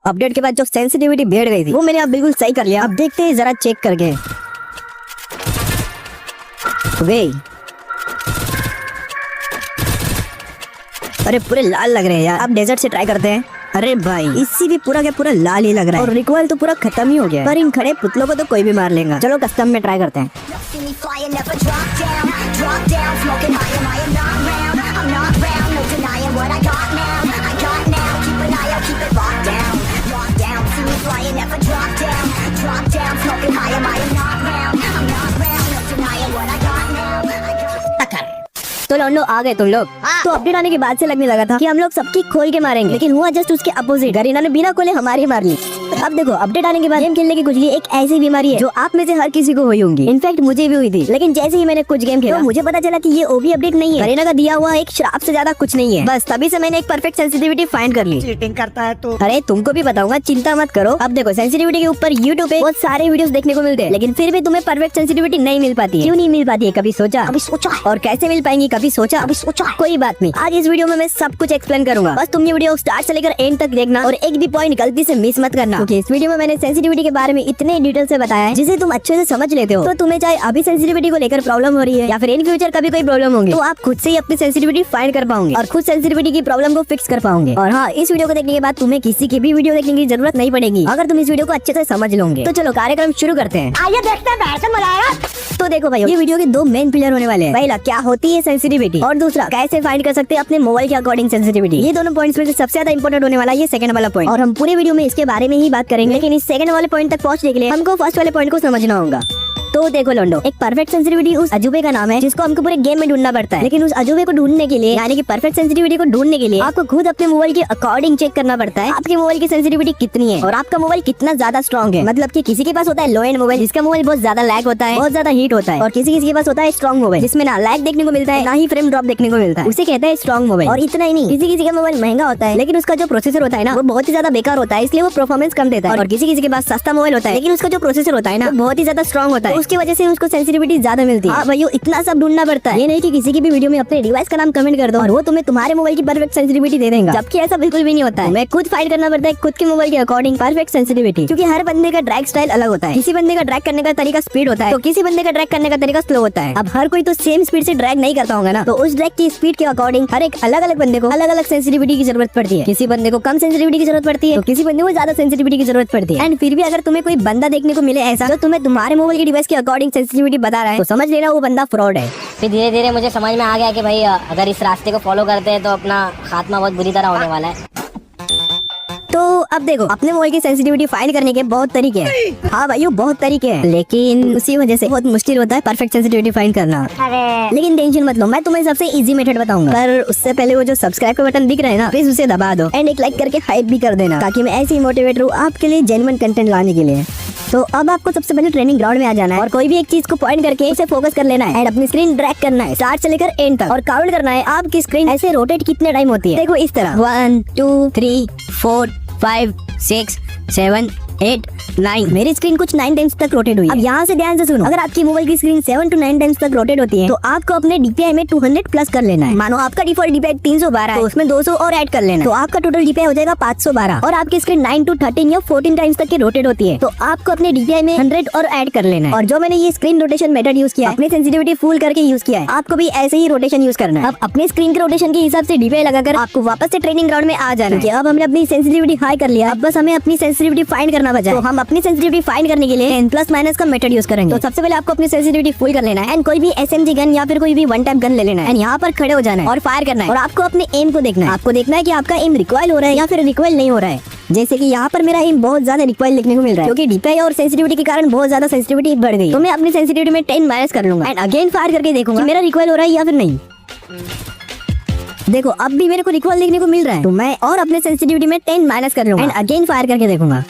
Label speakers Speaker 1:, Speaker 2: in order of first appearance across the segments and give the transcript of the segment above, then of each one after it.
Speaker 1: Update के बाद जो सेंसिटिविटी बढ़ गई थी वो मैंने अब बिल्कुल सही कर लिया। अब देखते हैं जरा चेक करके। गई। अरे पूरे लाल लग रहे हैं यार। अब डेजर्ट से ट्राई करते हैं। अरे भाई इससे भी पूरा क्या पूरा लाल ही लग रहा है और रिकॉइल तो पूरा खत्म ही हो गया है। पर इन खड़े पुतलों को तो कोई भी मार लेगा। चलो कस्टम में ट्राई करते हैं। तो लोंडो आ गए तुम लोग। तो अपडेट आने के बाद से लगने लगा था कि हम लोग सबकी खोल के मारेंगे, लेकिन हुआ जस्ट उसके अपोजिट। गरीना ने बिना खोले हमारी मार ली। अब देखो अपडेट आने के बाद गेम खेलने की खुजली एक ऐसी बीमारी है जो आप में से हर किसी को हुई होंगी। इनफैक्ट मुझे भी हुई थी, लेकिन जैसे ही मैंने कुछ गेम खेला तो मुझे पता चला कि ये ओबी अपडेट नहीं है। गरीना का दिया हुआ एक श्राप से ज्यादा कुछ नहीं है। बस तभी से मैंने एक परफेक्ट सेंसिटिविटी फाइंड कर ली।
Speaker 2: चीटिंग करता है तो।
Speaker 1: अरे तुमको भी बताऊंगा, चिंता मत करो। अब देखो सेंसिटिविटी के ऊपर यूट्यूब पे बहुत सारे वीडियोस देखने को मिलते हैं, लेकिन फिर भी तुम्हें परफेक्ट सेंसिटिविटी नहीं मिल पाती है। क्यों नहीं मिल पाती है? कभी सोचा? और कैसे मिल पाएंगी? कभी सोचा? कोई बात नहीं, आज इस वीडियो में मैं सब कुछ एक्सप्लेन करूंगा। बस तुम ये वीडियो स्टार्ट से लेकर एंड तक देखना और एक भी पॉइंट गलती से मिस मत करना, क्योंकि इस वीडियो में मैंने सेंसिटिविटी के बारे में इतने डिटेल से बताया है जिसे तुम अच्छे से समझ लेते हो। तो तुम्हें चाहे अभी सेंसिटिविटी को लेकर प्रॉब्लम हो रही है या फिर इन फ्यूचर कभी कोई प्रॉब्लम होगी, तो आप खुद से ही अपनी सेंसिटिविटी फाइंड कर पाओगे और खुद सेंसिटिविटी की प्रॉब्लम को फिक्स कर पाओगे। और हाँ, इस वीडियो को देखने के बाद तुम्हें किसी की भी वीडियो देखने की जरूरत नहीं पड़ेगी अगर तुम इस वीडियो को अच्छे से समझ लोगे। तो चलो कार्यक्रम शुरू करते हैं।
Speaker 2: आइए देखते हैं बाहर से मजा आएगा।
Speaker 1: तो देखो भाई, ये वीडियो के दो मेन पिलर होने वाले हैं। पहला क्या होती है सेंसिटिविटी और दूसरा कैसे फाइंड कर सकते हैं अपने मोबाइल के अकॉर्डिंग सेंसिटिविटी। ये दोनों पॉइंट्स में से सबसे ज्यादा इंपॉर्टेंट होने वाला है ये सेकंड वाला पॉइंट, और हम पूरे वीडियो में इसके बारे में ही बात करेंगे। लेकिन इस सेकंड वाले पॉइंट तक पहुंचने के लिए हमको फर्स्ट वाले पॉइंट को समझना होगा। तो देखो लोंडो, एक परफेक्ट सेंसिटिविटी उस अजूबे का नाम है जिसको हमको पूरे गेम में ढूंढना पड़ता है। लेकिन उस अजूबे को ढूंढने के लिए, यानी कि परफेक्ट सेंसिटिविटी को ढूंढने के लिए, आपको खुद अपने मोबाइल के अकॉर्डिंग चेक करना पड़ता है आपके मोबाइल की सेंसिटिविटी कितनी है और आपका मोबाइल कितना ज्यादा स्ट्रॉन्ग है। मतलब कि किसी के पास होता है लो एंड मोबाइल जिसका मोबाइल बहुत ज्यादा लैग होता है, बहुत ज्यादा हीट होता है, और किसी के पास होता है स्ट्रॉन्ग मोबाइल जिसमें ना लैग देखने को मिलता है ना ही फ्रेम ड्रॉप देखने को मिलता है। उसे कहता है स्ट्रॉन्ग मोबाइल। और इतना ही नहीं, किसी का मोबाइल महंगा होता है लेकिन उसका जो प्रोसेसर होता है ना वो बहुत ही ज्यादा बेकार होता है, इसलिए वो परफॉर्मेंस कम देता है। और किसी के पास सस्ता मोबाइल होता है लेकिन उसका जो प्रोसेसर होता है ना बहुत ही ज्यादा स्ट्रॉन्ग होता है, उसकी वजह से उसको सेंसिटिविटी ज्यादा मिलती है। भाई इतना सब ढूंढना पड़ता है। ये नहीं कि किसी की भी वीडियो में अपने डिवाइस का नाम कमेंट कर दो और वो तुम्हें तुम्हारे मोबाइल की परफेक्ट सेंसिटिविटी दे देगा, जबकि ऐसा बिल्कुल भी नहीं होता है। मैं खुद फाइंड करना पड़ता है खुद के मोबाइल के अकॉर्डिंग परफेक्ट सेंसिटिविटी, क्योंकि हर बंदे का ड्रैग स्टाइल अलग होता है। किसी बंदे का ड्रैग करने का तरीका स्पीड होता है तो किसी बंदे का ड्रैग करने का तरीका स्लो होता है। अब हर कोई तो सेम स्पीड से ड्रैग नहीं करता होगा ना, तो उस ड्रैग की स्पीड के अकॉर्डिंग हर एक अलग अलग बंदे को अलग अलग सेंसिटिविटी की जरूरत पड़ती है। किसी बंदे को कम सेंसिटिविटी की जरूरत पड़ती है तो किसी बंदे को ज्यादा सेंसिटिविटी की जरूरत पड़ती है। एंड फिर भी अगर तुम्हें कोई बंदा देखने को मिले ऐसा जो तुम्हें तुम्हारे मोबाइल के डिवाइस के अकॉर्डिंग सेंसिटिविटी बता रहा है, तो समझ लेना वो बंदा फ्रॉड है।
Speaker 3: फिर धीरे धीरे मुझे समझ में आ गया कि भाई अगर इस रास्ते को फॉलो करते हैं तो अपना खात्मा बहुत बुरी तरह होने वाला है।
Speaker 1: तो अब देखो, अपने मोबाइल की सेंसिटिविटी फाइंड करने के बहुत तरीके हैं। हाँ भाइयों, बहुत तरीके हैं, लेकिन उसी वजह से बहुत मुश्किल होता है परफेक्ट सेंसिटिविटी फाइंड करना। लेकिन टेंशन मत लो, मैं तुम्हें सबसे इजी मेथड बताऊंगा। पर उससे पहले वो जो सब्सक्राइब का बटन दिख रहा है ना, प्लीज उसे दबा दो एंड एक लाइक करके हाइप भी कर देना, ताकि मैं ऐसे ही मोटिवेट रहूं आपके लिए जेन्युइन कंटेंट लाने के लिए। तो अब आपको सबसे पहले ट्रेनिंग ग्राउंड में आ जाना है और कोई भी एक चीज को पॉइंट करके उसे फोकस कर लेना है एंड अपनी स्क्रीन ड्रैग करना है स्टार्ट से लेकर एंड तक, और काउंट करना है आपकी स्क्रीन ऐसे रोटेट कितने टाइम होती है। देखो इस तरह 1 2 3 4 5 6 7 8 9। मेरी स्क्रीन कुछ 9 टाइम्स तक रोटेट हुई है। अब यहाँ से ध्यान से सुनो, अगर आपकी मोबाइल की स्क्रीन 7 to 9 टाइम्स तक रोटेट होती है तो आपको अपने DPI में 200 प्लस कर लेना है। मानो आपका डिफॉल्ट DPI 312 है तो उसमें 200 और ऐड कर लेना है, तो आपका टोटल DPI हो जाएगा 512। और आपकी स्क्रीन 9 to 13 या 14 टाइम्स तक की रोटेट होती है तो आपको अपने DPI में 100 और ऐड कर लेना है। और जो मैंने ये स्क्रीन रोटेशन मेथड यूज किया है, अपनी सेंसिटिविटी फुल करके यूज किया है, आपको भी ऐसे ही रोटेशन यूज करना है। अब अपने स्क्रीन के रोटेशन के हिसाब से DPI लगाकर आपको वापस से ट्रेनिंग ग्राउंड में आ जाना है। अब हमने अपनी सेंसिटिविटी हाई कर लिया, अब बस हमें अपनी सेंसिटिविटी फाइंड करना बचा है। तो हम अपनी सेंसिटिविटी फाइंड करने के लिए 10 प्लस माइनस का मेथड यूज करेंगे। तो सबसे पहले आपको अपनी सेंसिटिविटी फुल कर लेना है एंड कोई भी SMG गन या फिर कोई भी वन टाइम गन ले लेना है एंड यहाँ पर खड़े हो जाना है और फायर करना है। और आपको अपने एम को देखना है, आपको देखना है कि आपका एम रिकॉइल हो रहा है या फिर रिकॉइल नहीं हो रहा है। जैसे कि यहाँ पर मेरा एम बहुत ज्यादा रिकॉइल देखने को मिल रहा है, क्योंकि DPI और सेंसिटिविटी के कारण बहुत ज्यादा सेंसिटिविटी बढ़ गई। तो मैं अपनी सेंसिटिविटी में 10 माइनस कर लूंगा एंड अगेन फायर करके देखूंगा कि मेरा रिकॉइल हो रहा है या फिर नहीं। देखो अब भी मेरे को रिकॉइल देखने को मिल रहा है, तो मैं और अपने सेंसिटिविटी में 10 माइनस कर लूंगा एंड अगेन फायर करके देखूंगा।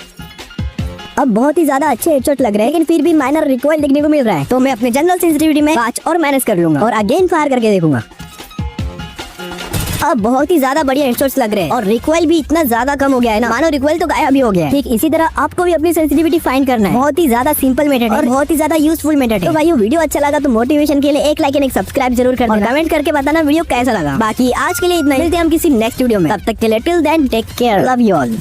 Speaker 1: अब बहुत ही ज्यादा अच्छे हेडशॉट लग रहे हैं, लेकिन फिर भी माइनर रिकॉइल देखने को मिल रहा है, तो मैं अपने जनरल सेंसिटिविटी में 5 और माइनस कर लूंगा और अगेन फायर करके देखूंगा। अब बहुत ही ज्यादा बढ़िया हेडशॉट्स लग रहे हैं और रिकॉइल भी इतना ज्यादा कम हो गया है ना, मानो रिकॉइल तो गायब भी हो गया है। ठीक इसी तरह आपको भी अपनी सेंसिटिविटी फाइंड करना है। बहुत ही ज्यादा सिंपल मेथड है और बहुत ही ज्यादा यूजफुल मेथड है। तो भाई वीडियो अच्छा लगा तो मोटिवेशन के लिए एक लाइक एंड एक सब्सक्राइब जरूर करना और कमेंट करके बताना वीडियो कैसा लगा। बाकी आज के लिए इतना ही, मिलते हैं हम किसी नेक्स्ट वीडियो में, तब तक के लिए till then take care, love you all.